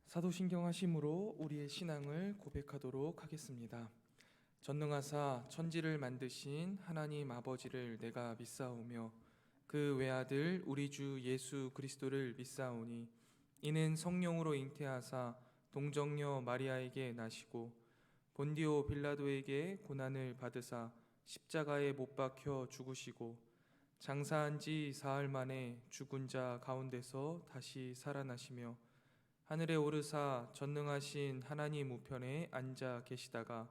사도신경 하심으로 우리의 신앙을 고백하도록 하겠습니다. 전능하사 천지를 만드신 하나님 아버지를 내가 믿사오며 그 외아들 우리 주 예수 그리스도를 믿사오니 이는 성령으로 잉태하사 동정녀 마리아에게 나시고 본디오 빌라도에게 고난을 받으사 십자가에 못 박혀 죽으시고 장사한 지 사흘 만에 죽은 자 가운데서 다시 살아나시며 하늘에 오르사 전능하신 하나님 우편에 앉아 계시다가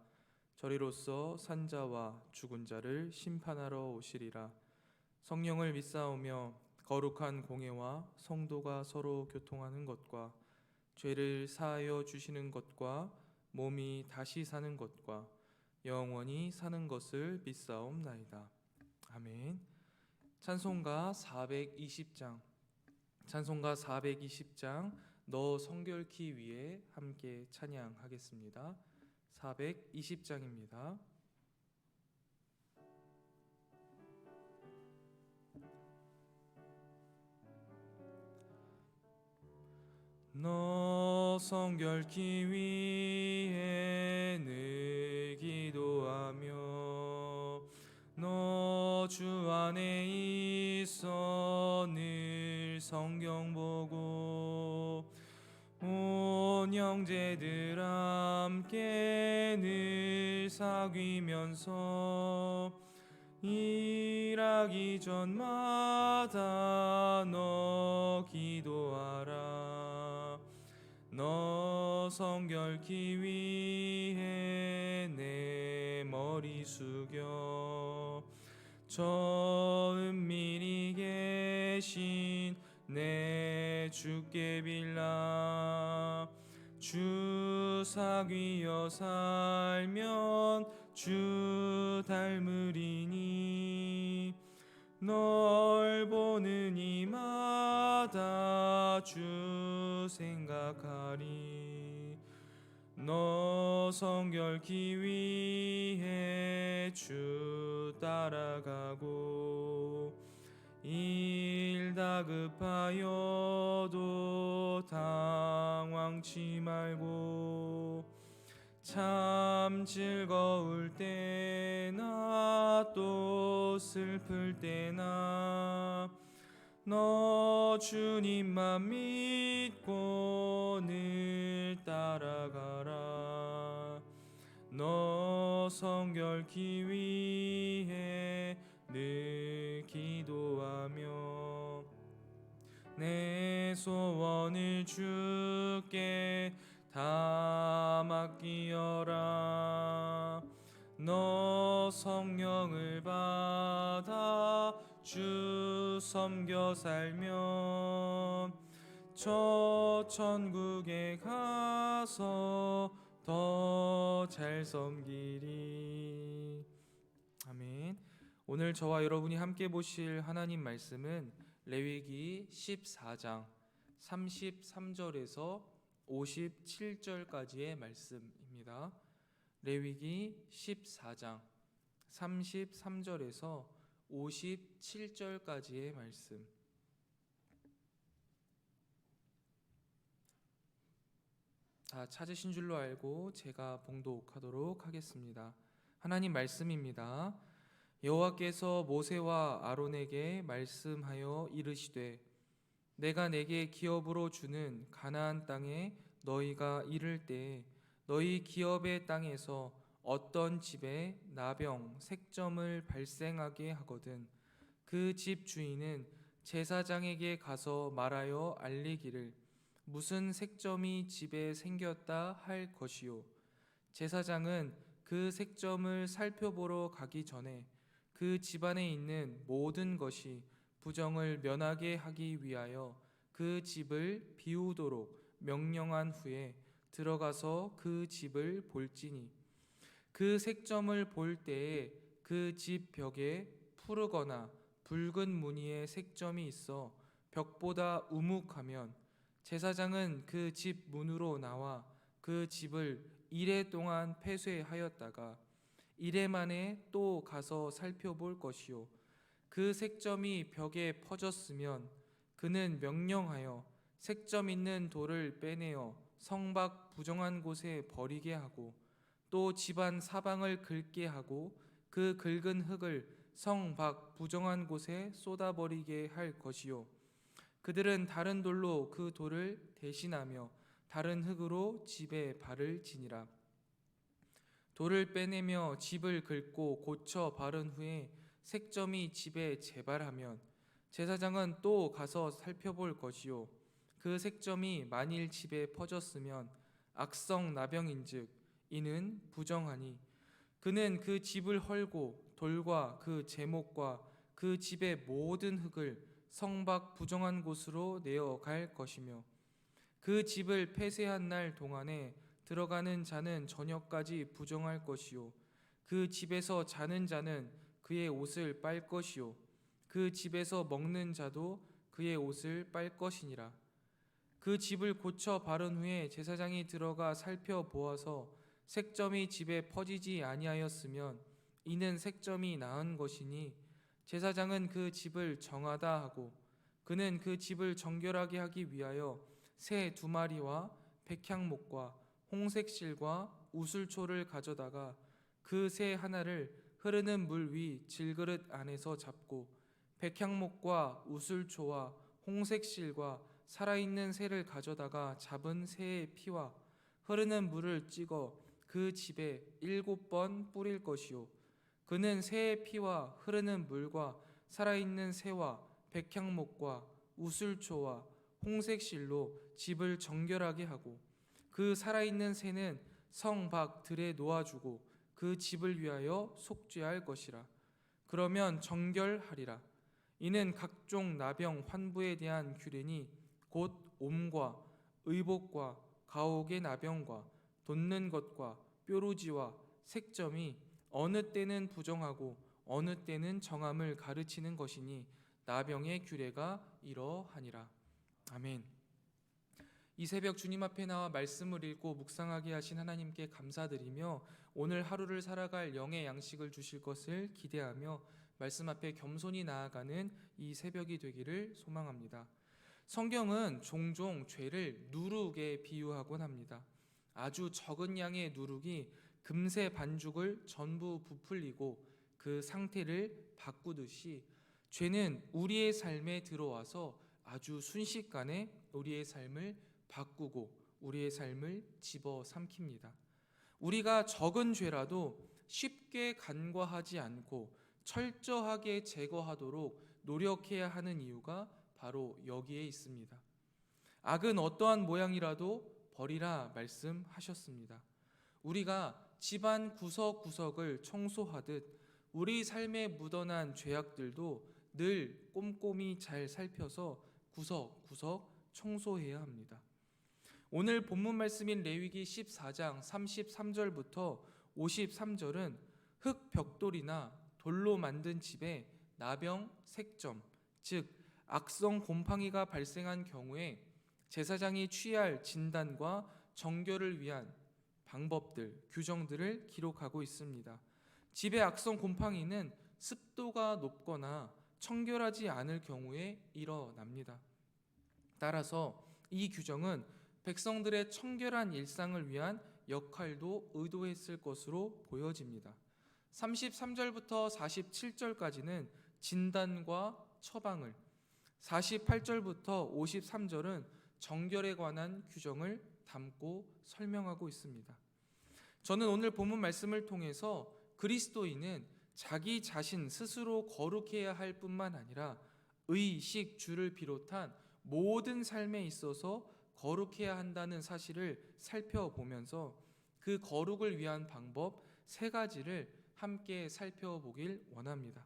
저리로서 산자와 죽은 자를 심판하러 오시리라. 성령을 믿사오며 거룩한 공예와 성도가 서로 교통하는 것과 죄를 사하여 주시는 것과 몸이 다시 사는 것과 영원히 사는 것을 믿사옵나이다. 아멘. 찬송가 420장 찬송가 420장 너 성결키 위에 함께 찬양하겠습니다. 420장입니다. 너 성결키 위에 늘 기도하며 너 주 안에 있어 늘 성경 보고 온 형제들 함께 늘 사귀면서 일하기 전마다 너 기도하라. 너 성결키 위해 내 머리 숙여 저 은밀히 계신 내 주께 빌라. 주 사귀어 살면 주 닮으리니 널 보는 이마다 주 생각하리. 너 성결키 위해 주 따라가고 일 다급하여도 당황치 말고 참 즐거울 때나 또 슬플 때나 너 주님만 믿고 늘 따라가라. 너 성결키 위해 늘 기도하며 내 소원을 주께 다 맡기어라. 너 성령을 받아 주 섬겨 살면 저 천국에 가서 더 잘 섬기리. 아멘. 오늘 저와 여러분이 함께 보실 하나님 말씀은 레위기 14장 33절에서 57절까지의 말씀입니다. 레위기 14장 33절에서 57절까지의 말씀. 다 찾으신 줄로 알고 제가 봉독하도록 하겠습니다. 하나님 말씀입니다. 여호와께서 모세와 아론에게 말씀하여 이르시되 내가 내게 기업으로 주는 가나안 땅에 너희가 이를 때 너희 기업의 땅에서 어떤 집에 나병 색점을 발생하게 하거든 그 집 주인은 제사장에게 가서 말하여 알리기를 무슨 색점이 집에 생겼다 할 것이요 제사장은 그 색점을 살펴보러 가기 전에 그 집안에 있는 모든 것이 부정을 면하게 하기 위하여 그 집을 비우도록 명령한 후에 들어가서 그 집을 볼지니 그 색점을 볼 때에 그 집 벽에 푸르거나 붉은 무늬의 색점이 있어 벽보다 우묵하면 제사장은 그 집 문으로 나와 그 집을 이레 동안 폐쇄하였다가 이레 만에 또 가서 살펴볼 것이요 그 색점이 벽에 퍼졌으면 그는 명령하여 색점 있는 돌을 빼내어 성 밖 부정한 곳에 버리게 하고 또 집안 사방을 긁게 하고 그 긁은 흙을 성 밖 부정한 곳에 쏟아버리게 할 것이요 그들은 다른 돌로 그 돌을 대신하며 다른 흙으로 집에 발을 지니라. 돌을 빼내며 집을 긁고 고쳐 바른 후에 색점이 집에 재발하면 제사장은 또 가서 살펴볼 것이요 그 색점이 만일 집에 퍼졌으면 악성 나병인즉 이는 부정하니 그는 그 집을 헐고 돌과 그 제목과 그 집의 모든 흙을 성 밖 부정한 곳으로 내어갈 것이며 그 집을 폐쇄한 날 동안에 들어가는 자는 저녁까지 부정할 것이요 그 집에서 자는 자는 그의 옷을 빨 것이요 그 집에서 먹는 자도 그의 옷을 빨 것이니라. 그 집을 고쳐 바른 후에 제사장이 들어가 살펴보아서 색점이 집에 퍼지지 아니하였으면 이는 색점이 나은 것이니 제사장은 그 집을 정하다 하고 그는 그 집을 정결하게 하기 위하여 새 2마리와 백향목과 홍색 실과 우슬초를 가져다가 그 새 하나를 흐르는 물 위 질그릇 안에서 잡고 백향목과 우슬초와 홍색 실과 살아있는 새를 가져다가 잡은 새의 피와 흐르는 물을 찍어 그 집에 7번 뿌릴 것이요 그는 새의 피와 흐르는 물과 살아있는 새와 백향목과 우슬초와 홍색 실로 집을 정결하게 하고 그 살아있는 새는 성 밖 들에 놓아주고 그 집을 위하여 속죄할 것이라. 그러면 정결하리라. 이는 각종 나병 환부에 대한 규례니 곧 옴과 의복과 가옥의 나병과 돋는 것과 뾰루지와 색점이 어느 때는 부정하고 어느 때는 정함을 가르치는 것이니 나병의 규례가 이러하니라. 아멘. 이 새벽 주님 앞에 나와 말씀을 읽고 묵상하게 하신 하나님께 감사드리며 오늘 하루를 살아갈 영의 양식을 주실 것을 기대하며 말씀 앞에 겸손히 나아가는 이 새벽이 되기를 소망합니다. 성경은 종종 죄를 누룩에 비유하곤 합니다. 아주 적은 양의 누룩이 금세 반죽을 전부 부풀리고 그 상태를 바꾸듯이 죄는 우리의 삶에 들어와서 아주 순식간에 우리의 삶을 바꾸고 우리의 삶을 집어삼킵니다. 우리가 적은 죄라도 쉽게 간과하지 않고 철저하게 제거하도록 노력해야 하는 이유가 바로 여기에 있습니다. 악은 어떠한 모양이라도 버리라 말씀하셨습니다. 우리가 집안 구석구석을 청소하듯 우리 삶에 묻어난 죄악들도 늘 꼼꼼히 잘 살펴서 구석구석 청소해야 합니다. 오늘 본문 말씀인 레위기 14장 33절부터 53절은 흙 벽돌이나 돌로 만든 집에 나병, 색점, 즉 악성 곰팡이가 발생한 경우에 제사장이 취할 진단과 정결을 위한 방법들, 규정들을 기록하고 있습니다. 집의 악성 곰팡이는 습도가 높거나 청결하지 않을 경우에 일어납니다. 따라서 이 규정은 백성들의 청결한 일상을 위한 역할도 의도했을 것으로 보여집니다. 33절부터 47절까지는 진단과 처방을, 48절부터 53절은 정결에 관한 규정을 담고 설명하고 있습니다. 저는 오늘 본문 말씀을 통해서 그리스도인은 자기 자신 스스로 거룩해야 할 뿐만 아니라 의식, 주를 비롯한 모든 삶에 있어서 거룩해야 한다는 사실을 살펴보면서 그 거룩을 위한 방법 3가지를 함께 살펴보길 원합니다.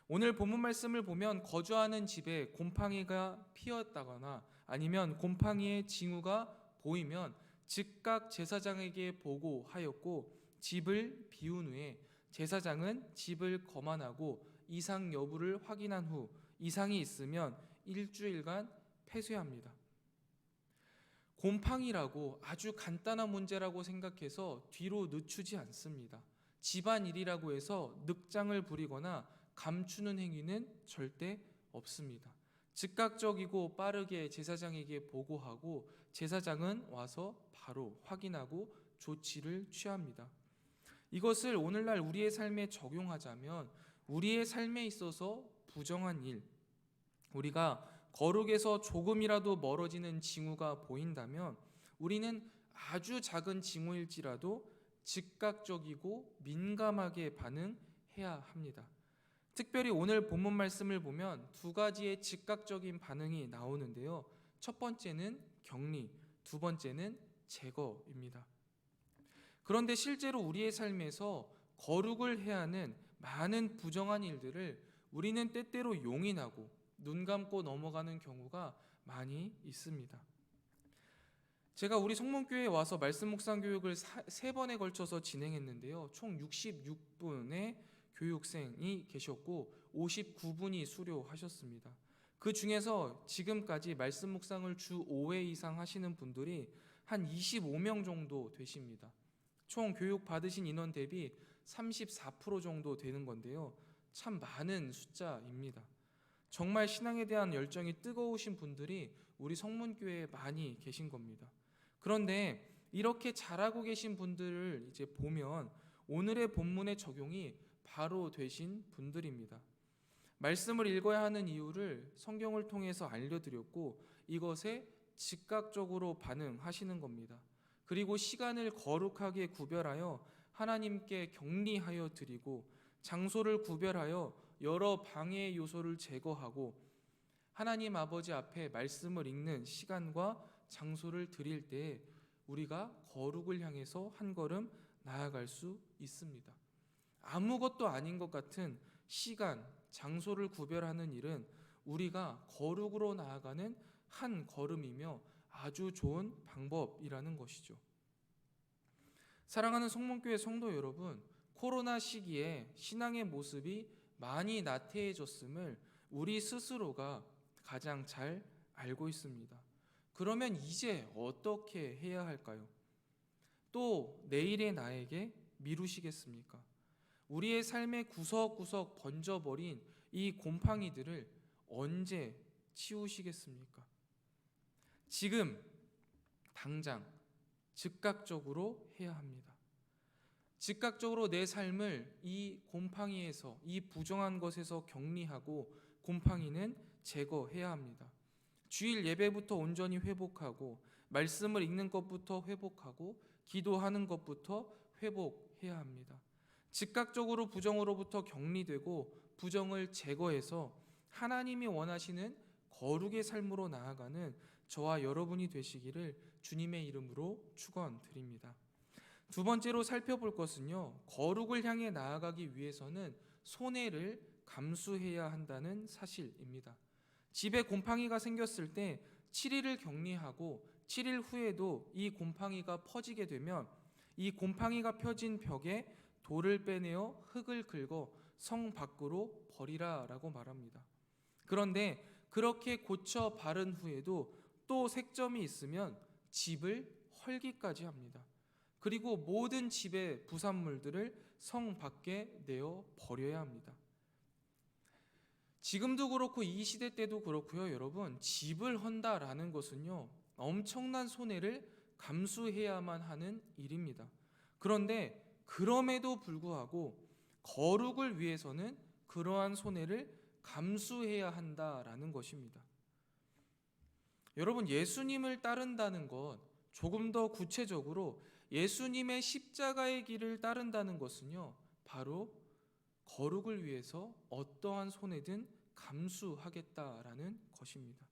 오늘 본문 말씀을 보면 거주하는 집에 곰팡이가 피었다거나 아니면 곰팡이의 징후가 보이면 즉각 제사장에게 보고하였고 집을 비운 후에 제사장은 집을 거만하고 이상 여부를 확인한 후 이상이 있으면 일주일간 폐쇄합니다. 곰팡이라고 아주 간단한 문제라고 생각해서 뒤로 늦추지 않습니다. 집안일이라고 해서 늑장을 부리거나 감추는 행위는 절대 없습니다. 즉각적이고 빠르게 제사장에게 보고하고 제사장은 와서 바로 확인하고 조치를 취합니다. 이것을 오늘날 우리의 삶에 적용하자면 우리의 삶에 있어서 부정한 일, 우리가 거룩에서 조금이라도 멀어지는 징후가 보인다면 우리는 아주 작은 징후일지라도 즉각적이고 민감하게 반응해야 합니다. 특별히 오늘 본문 말씀을 보면 두 가지의 즉각적인 반응이 나오는데요. 첫 번째는 격리, 두 번째는 제거입니다. 그런데 실제로 우리의 삶에서 거룩을 해야 하는 많은 부정한 일들을 우리는 때때로 용인하고 눈 감고 넘어가는 경우가 많이 있습니다. 제가 우리 성문교회에 와서 말씀 묵상 교육을 3번에 걸쳐서 진행했는데요. 총 66분의 교육생이 계셨고 59분이 수료하셨습니다. 그 중에서 지금까지 말씀 묵상을 주 5회 이상 하시는 분들이 한 25명 정도 되십니다. 총 교육 받으신 인원 대비 34% 정도 되는 건데요. 참 많은 숫자입니다. 정말 신앙에 대한 열정이 뜨거우신 분들이 우리 성문교회에 많이 계신 겁니다. 그런데 이렇게 잘하고 계신 분들을 이제 보면 오늘의 본문의 적용이 바로 되신 분들입니다. 말씀을 읽어야 하는 이유를 성경을 통해서 알려드렸고 이것에 즉각적으로 반응하시는 겁니다. 그리고 시간을 거룩하게 구별하여 하나님께 격리하여 드리고 장소를 구별하여 여러 방해의 요소를 제거하고 하나님 아버지 앞에 말씀을 읽는 시간과 장소를 드릴 때 우리가 거룩을 향해서 한 걸음 나아갈 수 있습니다. 아무것도 아닌 것 같은 시간, 장소를 구별하는 일은 우리가 거룩으로 나아가는 한 걸음이며 아주 좋은 방법이라는 것이죠. 사랑하는 성문교회 성도 여러분, 코로나 시기에 신앙의 모습이 많이 나태해졌음을 우리 스스로가 가장 잘 알고 있습니다. 그러면 이제 어떻게 해야 할까요? 또 내일의 나에게 미루시겠습니까? 우리의 삶의 구석구석 번져버린 이 곰팡이들을 언제 치우시겠습니까? 지금 당장 즉각적으로 해야 합니다. 즉각적으로 내 삶을 이 곰팡이에서, 이 부정한 것에서 격리하고 곰팡이는 제거해야 합니다. 주일 예배부터 온전히 회복하고 말씀을 읽는 것부터 회복하고 기도하는 것부터 회복해야 합니다. 즉각적으로 부정으로부터 격리되고 부정을 제거해서 하나님이 원하시는 거룩의 삶으로 나아가는 저와 여러분이 되시기를 주님의 이름으로 축원드립니다. 두 번째로 살펴볼 것은요, 거룩을 향해 나아가기 위해서는 손해를 감수해야 한다는 사실입니다. 집에 곰팡이가 생겼을 때 7일을 격리하고 7일 후에도 이 곰팡이가 퍼지게 되면 이 곰팡이가 펴진 벽에 돌을 빼내어 흙을 긁어 성 밖으로 버리라라고 말합니다. 그런데 그렇게 고쳐 바른 후에도 또 색점이 있으면 집을 헐기까지 합니다. 그리고 모든 집의 부산물들을 성 밖에 내어 버려야 합니다. 지금도 그렇고 이 시대 때도 그렇고요, 여러분, 집을 헌다라는 것은요, 엄청난 손해를 감수해야만 하는 일입니다. 그런데 그럼에도 불구하고 거룩을 위해서는 그러한 손해를 감수해야 한다라는 것입니다. 여러분, 예수님을 따른다는 것, 조금 더 구체적으로 예수님의 십자가의 길을 따른다는 것은요, 바로 거룩을 위해서 어떠한 손해든 감수하겠다라는 것입니다.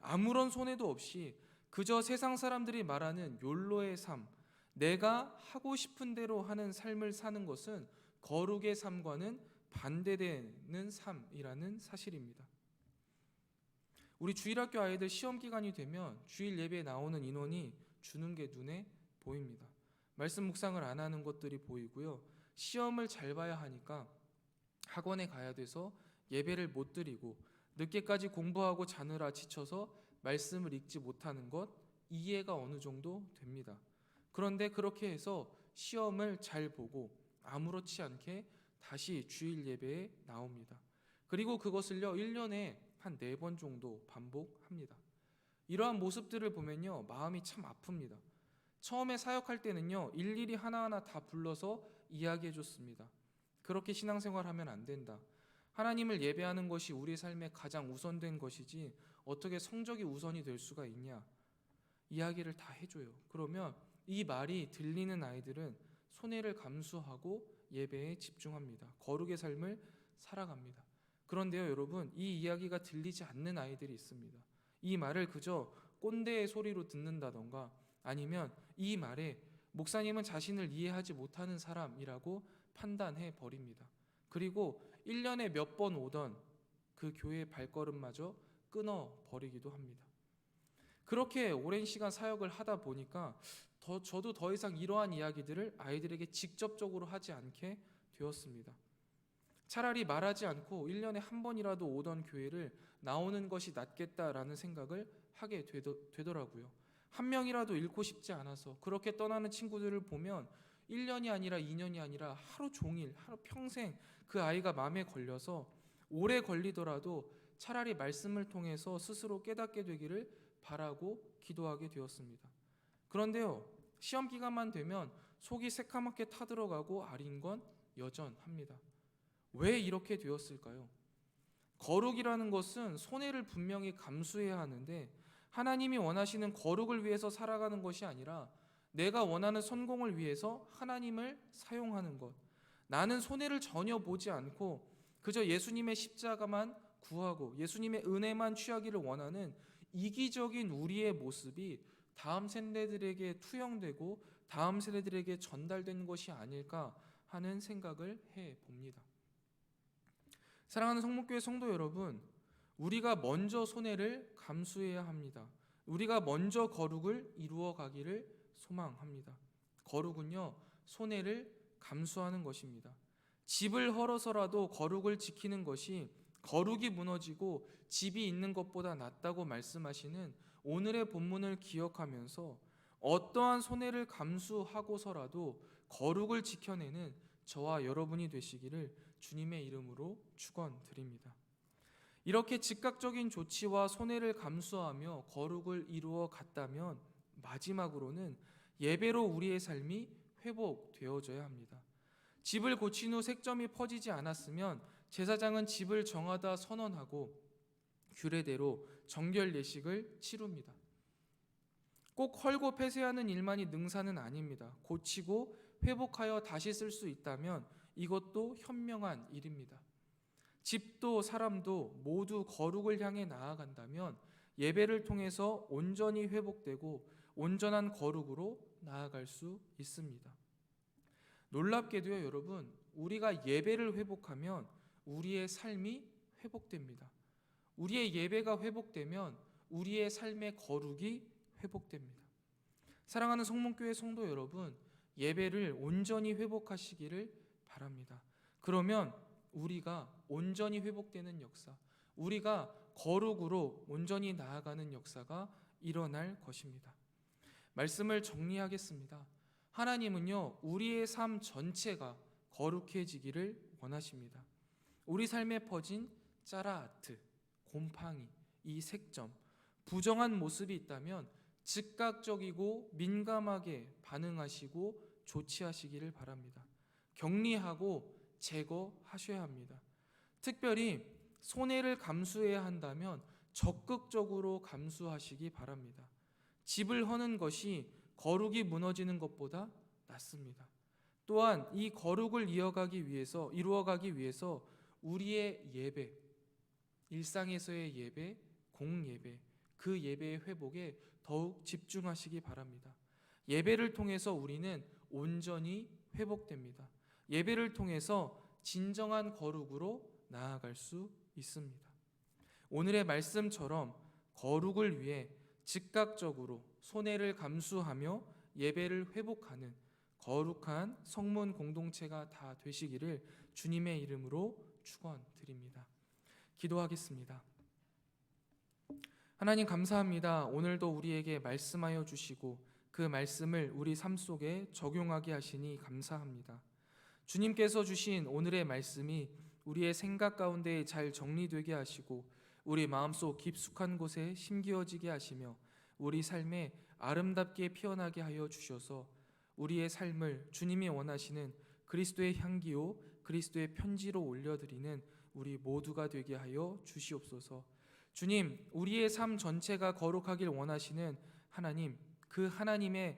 아무런 손해도 없이 그저 세상 사람들이 말하는 욜로의 삶, 내가 하고 싶은 대로 하는 삶을 사는 것은 거룩의 삶과는 반대되는 삶이라는 사실입니다. 우리 주일학교 아이들 시험 기간이 되면 주일 예배에 나오는 인원이 주는 게 눈에 보입니다. 말씀 묵상을 안 하는 것들이 보이고요. 시험을 잘 봐야 하니까 학원에 가야 돼서 예배를 못 드리고 늦게까지 공부하고 자느라 지쳐서 말씀을 읽지 못하는 것, 이해가 어느 정도 됩니다. 그런데 그렇게 해서 시험을 잘 보고 아무렇지 않게 다시 주일 예배에 나옵니다. 그리고 그것을요, 1년에 한 4번 정도 반복합니다. 이러한 모습들을 보면요, 마음이 참 아픕니다. 처음에 사역할 때는요, 일일이 하나하나 다 불러서 이야기해 줬습니다. 그렇게 신앙생활하면 안 된다. 하나님을 예배하는 것이 우리 삶의 가장 우선된 것이지 어떻게 성적이 우선이 될 수가 있냐. 이야기를 다 해줘요. 그러면 이 말이 들리는 아이들은 손해를 감수하고 예배에 집중합니다. 거룩의 삶을 살아갑니다. 그런데요, 여러분, 이 이야기가 들리지 않는 아이들이 있습니다. 이 말을 그저 꼰대의 소리로 듣는다던가 아니면 이 말에 목사님은 자신을 이해하지 못하는 사람이라고 판단해 버립니다. 그리고 1년에 몇 번 오던 그 교회의 발걸음마저 끊어 버리기도 합니다. 그렇게 오랜 시간 사역을 하다 보니까 저도 더 이상 이러한 이야기들을 아이들에게 직접적으로 하지 않게 되었습니다. 차라리 말하지 않고 1년에 한 번이라도 오던 교회를 나오는 것이 낫겠다라는 생각을 하게 되더라고요. 한 명이라도 잃고 싶지 않아서 그렇게 떠나는 친구들을 보면 1년이 아니라 2년이 아니라 하루 종일, 하루 평생 그 아이가 마음에 걸려서 오래 걸리더라도 차라리 말씀을 통해서 스스로 깨닫게 되기를 바라고 기도하게 되었습니다. 그런데요, 시험 기간만 되면 속이 새카맣게 타들어가고 아린 건 여전합니다. 왜 이렇게 되었을까요? 거룩이라는 것은 손해를 분명히 감수해야 하는데 하나님이 원하시는 거룩을 위해서 살아가는 것이 아니라 내가 원하는 성공을 위해서 하나님을 사용하는 것. 나는 손해를 전혀 보지 않고 그저 예수님의 십자가만 구하고 예수님의 은혜만 취하기를 원하는 이기적인 우리의 모습이 다음 세대들에게 투영되고 다음 세대들에게 전달된 것이 아닐까 하는 생각을 해봅니다. 사랑하는 성목교회 성도 여러분, 우리가 먼저 손해를 감수해야 합니다. 우리가 먼저 거룩을 이루어 가기를 소망합니다. 거룩은요, 손해를 감수하는 것입니다. 집을 헐어서라도 거룩을 지키는 것이 거룩이 무너지고 집이 있는 것보다 낫다고 말씀하시는 오늘의 본문을 기억하면서 어떠한 손해를 감수하고서라도 거룩을 지켜내는 저와 여러분이 되시기를 주님의 이름으로 축원드립니다. 이렇게 즉각적인 조치와 손해를 감수하며 거룩을 이루어 갔다면 마지막으로는 예배로 우리의 삶이 회복되어져야 합니다. 집을 고친 후 색점이 퍼지지 않았으면 제사장은 집을 정하다 선언하고 규례대로 정결 예식을 치룹니다. 꼭 헐고 폐쇄하는 일만이 능사는 아닙니다. 고치고 회복하여 다시 쓸 수 있다면 이것도 현명한 일입니다. 집도 사람도 모두 거룩을 향해 나아간다면 예배를 통해서 온전히 회복되고 온전한 거룩으로 나아갈 수 있습니다. 놀랍게도요, 여러분, 우리가 예배를 회복하면 우리의 삶이 회복됩니다. 우리의 예배가 회복되면 우리의 삶의 거룩이 회복됩니다. 사랑하는 성문교회 성도 여러분, 예배를 온전히 회복하시기를 바랍니다. 그러면 우리가 온전히 회복되는 역사, 우리가 거룩으로 온전히 나아가는 역사가 일어날 것입니다. 말씀을 정리하겠습니다. 하나님은요, 우리의 삶 전체가 거룩해지기를 원하십니다. 우리 삶에 퍼진 짜라아트, 곰팡이, 이 색점, 부정한 모습이 있다면 즉각적이고 민감하게 반응하시고 조치하시기를 바랍니다. 격리하고 제거하셔야 합니다. 특별히 손해를 감수해야 한다면 적극적으로 감수하시기 바랍니다. 집을 허는 것이 거룩이 무너지는 것보다 낫습니다. 또한 이 거룩을 이루어가기 위해서 우리의 예배, 일상에서의 예배, 공예배, 그 예배의 회복에 더욱 집중하시기 바랍니다. 예배를 통해서 우리는 온전히 회복됩니다. 예배를 통해서 진정한 거룩으로 나아갈 수 있습니다. 오늘의 말씀처럼 거룩을 위해 즉각적으로 손해를 감수하며 예배를 회복하는 거룩한 성문 공동체가 다 되시기를 주님의 이름으로 축원드립니다. 기도하겠습니다. 하나님 감사합니다. 오늘도 우리에게 말씀하여 주시고 그 말씀을 우리 삶 속에 적용하게 하시니 감사합니다. 주님께서 주신 오늘의 말씀이 우리의 생각 가운데 잘 정리되게 하시고 우리 마음속 깊숙한 곳에 심기어지게 하시며 우리 삶에 아름답게 피어나게 하여 주셔서 우리의 삶을 주님이 원하시는 그리스도의 향기요 그리스도의 편지로 올려드리는 우리 모두가 되게 하여 주시옵소서. 주님, 우리의 삶 전체가 거룩하길 원하시는 하나님, 그 하나님의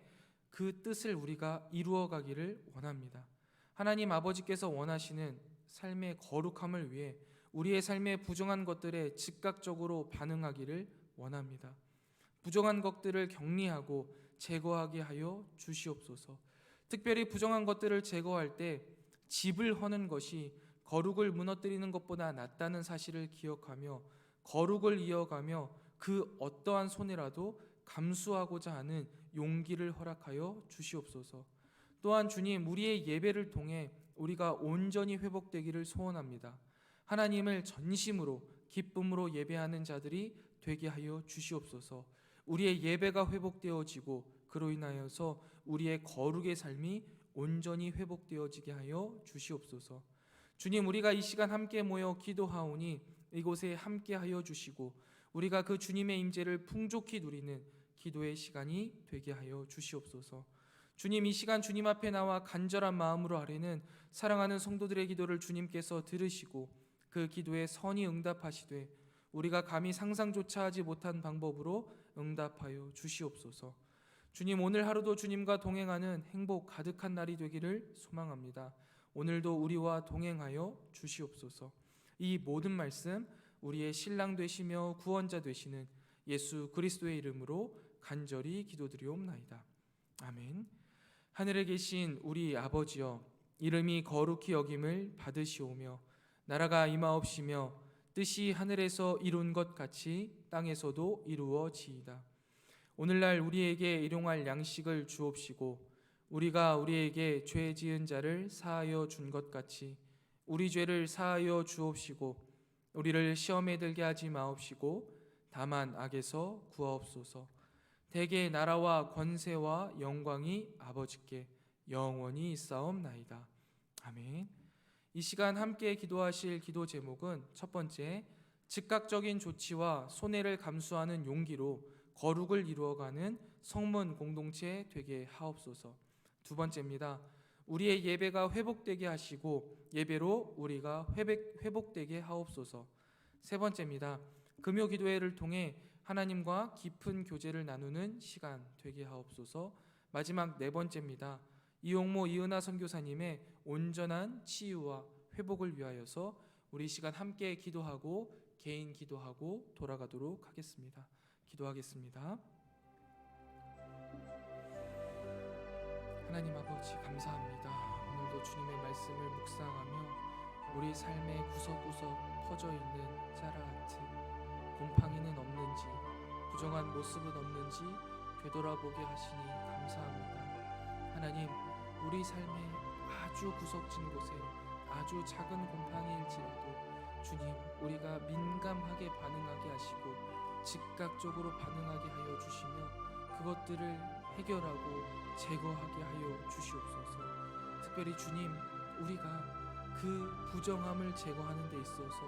그 뜻을 우리가 이루어가기를 원합니다. 하나님 아버지께서 원하시는 삶의 거룩함을 위해 우리의 삶의 부정한 것들에 즉각적으로 반응하기를 원합니다. 부정한 것들을 격리하고 제거하게 하여 주시옵소서. 특별히 부정한 것들을 제거할 때 집을 허는 것이 거룩을 무너뜨리는 것보다 낫다는 사실을 기억하며 거룩을 이어가며 그 어떠한 손해라도 감수하고자 하는 용기를 허락하여 주시옵소서. 또한 주님, 우리의 예배를 통해 우리가 온전히 회복되기를 소원합니다. 하나님을 전심으로 기쁨으로 예배하는 자들이 되게 하여 주시옵소서. 우리의 예배가 회복되어지고 그로 인하여서 우리의 거룩의 삶이 온전히 회복되어지게 하여 주시옵소서. 주님, 우리가 이 시간 함께 모여 기도하오니 이곳에 함께 하여 주시고 우리가 그 주님의 임재를 풍족히 누리는 기도의 시간이 되게 하여 주시옵소서. 주님, 이 시간 주님 앞에 나와 간절한 마음으로 아뢰는 사랑하는 성도들의 기도를 주님께서 들으시고 그 기도에 선히 응답하시되 우리가 감히 상상조차 하지 못한 방법으로 응답하여 주시옵소서. 주님, 오늘 하루도 주님과 동행하는 행복 가득한 날이 되기를 소망합니다. 오늘도 우리와 동행하여 주시옵소서. 이 모든 말씀 우리의 신랑 되시며 구원자 되시는 예수 그리스도의 이름으로 간절히 기도드리옵나이다. 아멘. 하늘에 계신 우리 아버지여, 이름이 거룩히 여김을 받으시오며 나라가 임하옵시며 뜻이 하늘에서 이룬 것 같이 땅에서도 이루어지이다. 오늘날 우리에게 일용할 양식을 주옵시고 우리가 우리에게 죄 지은 자를 사하여 준 것 같이 우리 죄를 사하여 주옵시고 우리를 시험에 들게 하지 마옵시고 다만 악에서 구하옵소서. 대개 나라와 권세와 영광이 아버지께 영원히 있사옵나이다. 아멘. 이 시간 함께 기도하실 기도 제목은 첫 번째, 즉각적인 조치와 손해를 감수하는 용기로 거룩을 이루어가는 성문 공동체 되게 하옵소서. 두 번째입니다. 우리의 예배가 회복되게 하시고 예배로 우리가 회복되게 하옵소서. 세 번째입니다. 금요 기도회를 통해 하나님과 깊은 교제를 나누는 시간 되게 하옵소서. 마지막 네 번째입니다. 이용모 이은하 선교사님의 온전한 치유와 회복을 위하여서 우리 시간 함께 기도하고 개인 기도하고 돌아가도록 하겠습니다. 기도하겠습니다. 하나님 아버지, 감사합니다. 오늘도 주님의 말씀을 묵상하며 우리 삶의 구석구석 퍼져있는 짜라하트 곰팡이는 없는지 부정한 모습은 없는지 되돌아보게 하시니 감사합니다. 하나님, 우리 삶의 아주 구석진 곳에 아주 작은 곰팡이일지라도 주님, 우리가 민감하게 반응하게 하시고 즉각적으로 반응하게 하여 주시며 그것들을 해결하고 제거하게 하여 주시옵소서. 특별히 주님, 우리가 그 부정함을 제거하는 데 있어서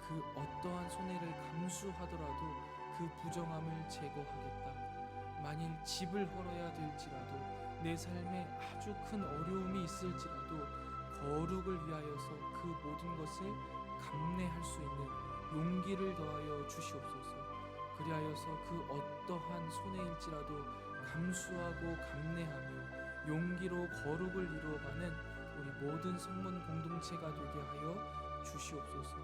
그 어떠한 손해를 감수하더라도 그 부정함을 제거하겠다. 만일 집을 헐어야 될지라도 내 삶에 아주 큰 어려움이 있을지라도 거룩을 위하여서 그 모든 것을 감내할 수 있는 용기를 더하여 주시옵소서. 그리하여서 그 어떠한 손해일지라도 감수하고 감내하며 용기로 거룩을 이루어가는 우리 모든 성문 공동체가 되게 하여 주시옵소서.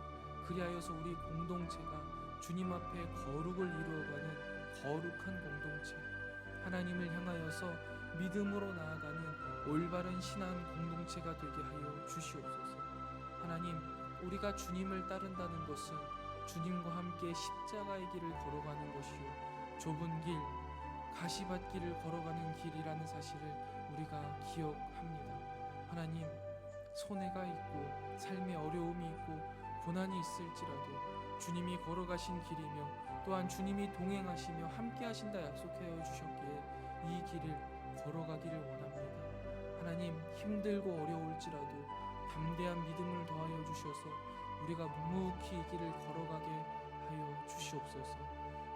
그리하여서 우리 공동체가 주님 앞에 거룩을 이루어가는 거룩한 공동체, 하나님을 향하여서 믿음으로 나아가는 올바른 신앙 공동체가 되게 하여 주시옵소서. 하나님, 우리가 주님을 따른다는 것은 주님과 함께 십자가의 길을 걸어가는 것이요 좁은 길, 가시밭길을 걸어가는 길이라는 사실을 우리가 기억합니다. 하나님, 손해가 있고 삶의 어려움이 있고 고난이 있을지라도 주님이 걸어가신 길이며 또한 주님이 동행하시며 함께 하신다 약속하여 주셨기에 이 길을 걸어가기를 원합니다. 하나님, 힘들고 어려울지라도 담대한 믿음을 더하여 주셔서 우리가 묵묵히 이 길을 걸어가게 하여 주시옵소서.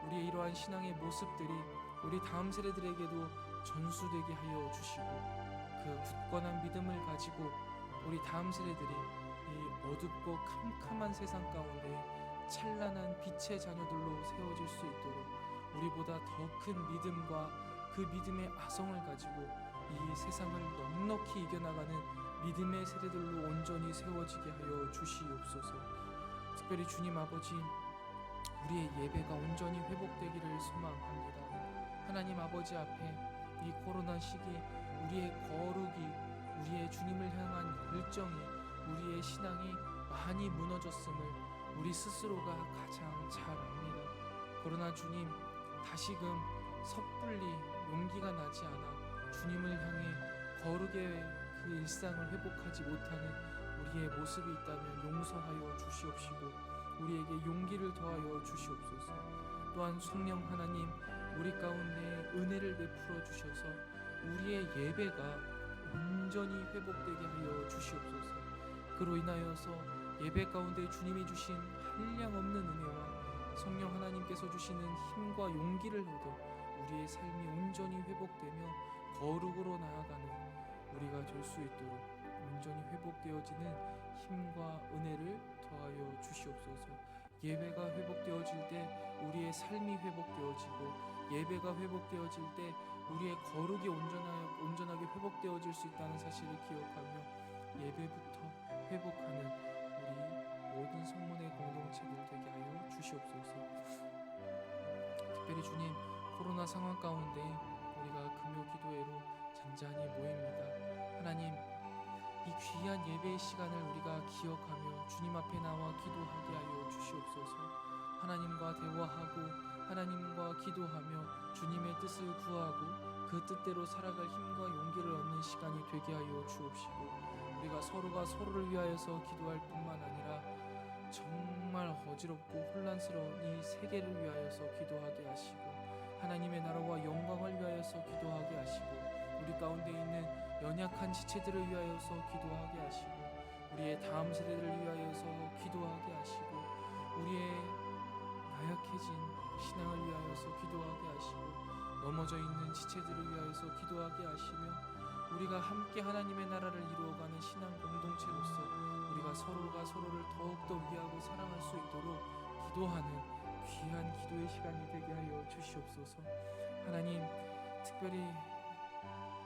우리의 이러한 신앙의 모습들이 우리 다음 세대들에게도 전수되게 하여 주시고, 그 굳건한 믿음을 가지고 우리 다음 세대들이 이 어둡고 캄캄한 세상 가운데 찬란한 빛의 자녀들로 세워질 수 있도록 우리보다 더 큰 믿음과 그 믿음의 아성을 가지고 이 세상을 넉넉히 이겨나가는 믿음의 세대들로 온전히 세워지게 하여 주시옵소서. 특별히 주님 아버지, 우리의 예배가 온전히 회복되기를 소망합니다. 하나님 아버지 앞에 이 코로나 시기 우리의 거룩이, 우리의 주님을 향한 열정이, 우리의 신앙이 많이 무너졌음을 우리 스스로가 가장 잘 압니다. 그러나 주님, 다시금 섣불리 용기가 나지 않아 주님을 향해 거룩의 그 일상을 회복하지 못하는 우리의 모습이 있다면 용서하여 주시옵시고 우리에게 용기를 더하여 주시옵소서. 또한 성령 하나님, 우리 가운데 은혜를 베풀어 주셔서 우리의 예배가 온전히 회복되게 하여 주시옵소서. 그로 인하여서 예배 가운데 주님이 주신 한량없는 은혜와 성령 하나님께서 주시는 힘과 용기를 얻어 우리의 삶이 온전히 회복되며 거룩으로 나아가는 우리가 될 수 있도록 온전히 회복되어지는 힘과 은혜를 더하여 주시옵소서. 예배가 회복되어질 때 우리의 삶이 회복되어지고, 예배가 회복되어질 때 우리의 거룩이 온전하게 회복되어질 수 있다는 사실을 기억하며 예배부터 회복하는 우리 모든 성문의 공동체들 되게 하여 주시옵소서. 특별히 주님, 코로나 상황 가운데 우리가 금요 기도회로 잔잔히 모입니다. 하나님, 이 귀한 예배의 시간을 우리가 기억하며 주님 앞에 나와 기도하게 하여 주시옵소서. 하나님과 대화하고 하나님과 기도하며 주님의 뜻을 구하고 그 뜻대로 살아갈 힘과 용기를 얻는 시간이 되게 하여 주옵시고, 우리가 서로가 서로를 위하여서 기도할 뿐만 아니라 정말 어지럽고 혼란스러운 이 세계를 위하여서 기도하게 하시고, 하나님의 나라와 영광을 위하여서 기도하게 하시고, 우리 가운데 있는 연약한 지체들을 위하여서 기도하게 하시고, 우리의 다음 세대를 위하여서 기도하게 하시고, 우리의 나약해진 신앙을 위하여서 기도하게 하시고, 넘어져 있는 지체들을 위하여서 기도하게 하시며, 우리가 함께 하나님의 나라를 이루어가는 신앙 공동체로서 우리가 서로가 서로를 더욱더 위하고 사랑할 수 있도록 기도하는 귀한 기도의 시간이 되게 하여 주시옵소서. 하나님, 특별히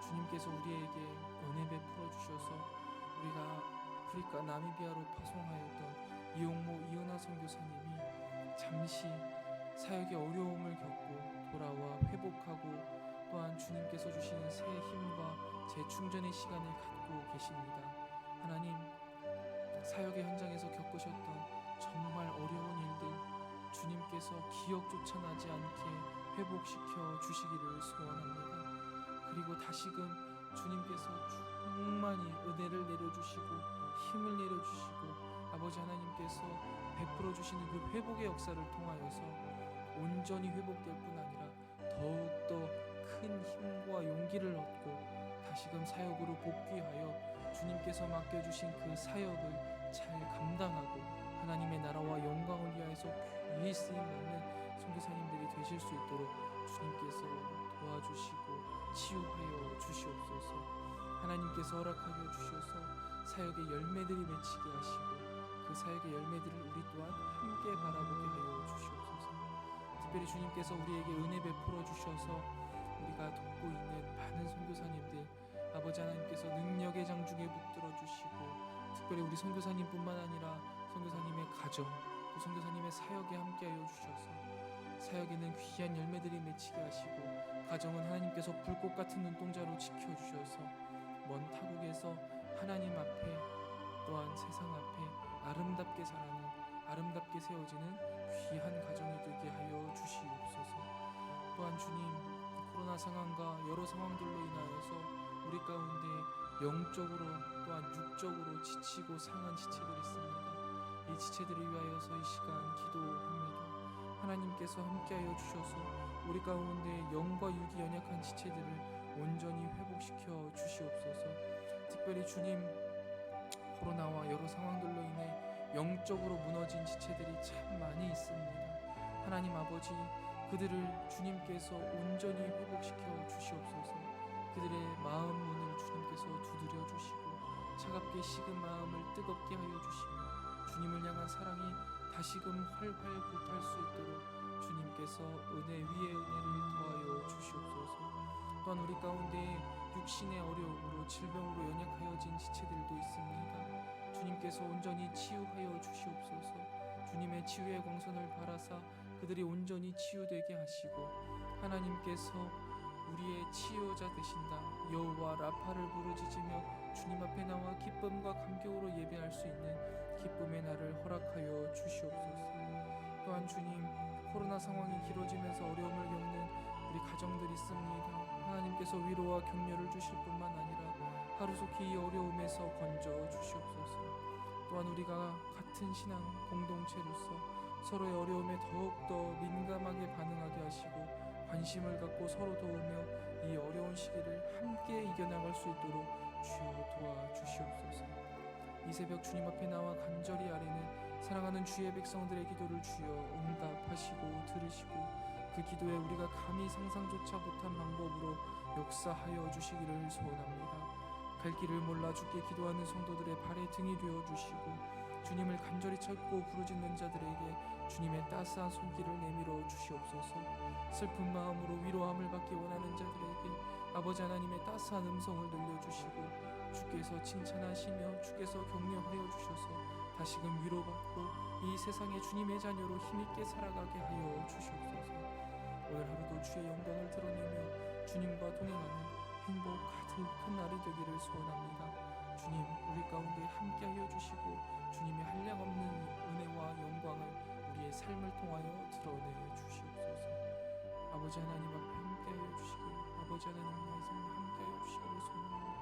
주님께서 우리에게 은혜 베풀어 주셔서 우리가 아프리카 나미비아로 파송하였던 이용모 이은하 선교사님이 잠시 사역의 어려움을 겪고 돌아와 회복하고, 또한 주님께서 주시는 새 힘과 재충전의 시간을 갖고 계십니다. 하나님, 사역의 현장에서 겪으셨던 정말 어려운 일들 주님께서 기억조차 나지 않게 회복시켜 주시기를 소원합니다. 그리고 다시금 주님께서 충만히 은혜를 내려주시고 힘을 내려주시고, 아버지 하나님께서 베풀어 주시는 그 회복의 역사를 통하여서 온전히 회복될 뿐 아니라 더욱더 큰 힘과 용기를 얻고 다시금 사역으로 복귀하여 주님께서 맡겨주신 그 사역을 잘 감당하고 하나님의 나라와 영광을 위하여서 귀히 쓰임받는 선교사님들이 되실 수 있도록 주님께서 도와주시고 치유하여 주시옵소서. 하나님께서 허락하여 주셔서 사역의 열매들이 맺히게 하시고 그 사역의 열매들을 우리 또한 함께 바라보게 하여 주시옵소서. 특별히 주님께서 우리에게 은혜 베풀어 주셔서 우리가 돕고 있는 많은 선교사님들, 아버지 하나님께서 능력의 장중에 붙들어 주시고, 특별히 우리 선교사님뿐만 아니라 선교사님의 가정, 또 선교사님의 사역에 함께하여 주셔서 사역에는 귀한 열매들이 맺히게 하시고, 가정은 하나님께서 불꽃 같은 눈동자로 지켜주셔서 먼 타국에서 하나님 앞에 또한 세상 앞에 아름답게 자라는, 아름답게 세워지는 귀한 가정이 되게 하여 주시옵소서. 또한 주님, 코로나 상황과 여러 상황들로 인하여서 우리 가운데 영적으로 또한 육적으로 지치고 상한 지체들이 있습니다. 이 지체들을 위하여서 이 시간 기도합니다. 하나님께서 함께하여 주셔서 우리 가운데 영과 육이 연약한 지체들을 온전히 회복시켜 주시옵소서. 특별히 주님, 코로나와 여러 상황들로 인해 영적으로 무너진 지체들이 참 많이 있습니다. 하나님 하나님 아버지, 그들을 주님께서 온전히 회복시켜 주시옵소서. 그들의 마음 문을 주님께서 두드려 주시고 차갑게 식은 마음을 뜨겁게 하여 주시며 주님을 향한 사랑이 다시금 활활 불탈 수 있도록 주님께서 은혜 위에 은혜를 더하여 주시옵소서. 또한 우리 가운데 육신의 어려움으로 질병으로 연약하여진 지체들도 있습니다. 주님께서 온전히 치유하여 주시옵소서. 주님의 치유의 광선을 바라사 그들이 온전히 치유되게 하시고 하나님께서 우리의 치유자 되신다 여호와 라파를 부르짖으며 주님 앞에 나와 기쁨과 감격으로 예배할 수 있는 기쁨의 날을 허락하여 주시옵소서. 또한 주님, 코로나 상황이 길어지면서 어려움을 겪는 우리 가정들이 있습니다. 하나님께서 위로와 격려를 주실 뿐만 아니라 하루속히 이 어려움에서 건져 주시옵소서. 또한 우리가 같은 신앙 공동체로서 서로의 어려움에 더욱더 민감하게 반응하게 하시고 관심을 갖고 서로 도우며 이 어려운 시기를 함께 이겨나갈 수 있도록 주여 도와주시옵소서. 이 새벽 주님 앞에 나와 간절히 아뢰는 사랑하는 주의 백성들의 기도를 주여 응답하시고 들으시고 그 기도에 우리가 감히 상상조차 못한 방법으로 역사하여 주시기를 소원합니다. 갈 길을 몰라 주께 기도하는 성도들의 발에 등이 되어 주시고 주님을 간절히 찾고 부르짖는 자들에게 주님의 따스한 손길을 내밀어 주시옵소서. 슬픈 마음으로 위로함을 받기 원하는 자들에게 아버지 하나님의 따스한 음성을 들려주시고 주께서 칭찬하시며 주께서 격려하여 주셔서 다시금 위로받고 이 세상에 주님의 자녀로 힘있게 살아가게 하여 주시옵소서. 오늘 하루도 주의 영광을 드러내며 주님과 동행하는 행복 가득한 날이 되기를 소원합니다. 주님, 우리 가운데 함께하여 주시고 주님의 한량없는 은혜와 영광을 우리의 삶을 통하여 드러내 주시옵소서. 아버지 하나님 앞에 함께하여 주시길, 아버지 하나님 말씀 함께하여 주시기를 소원합니다.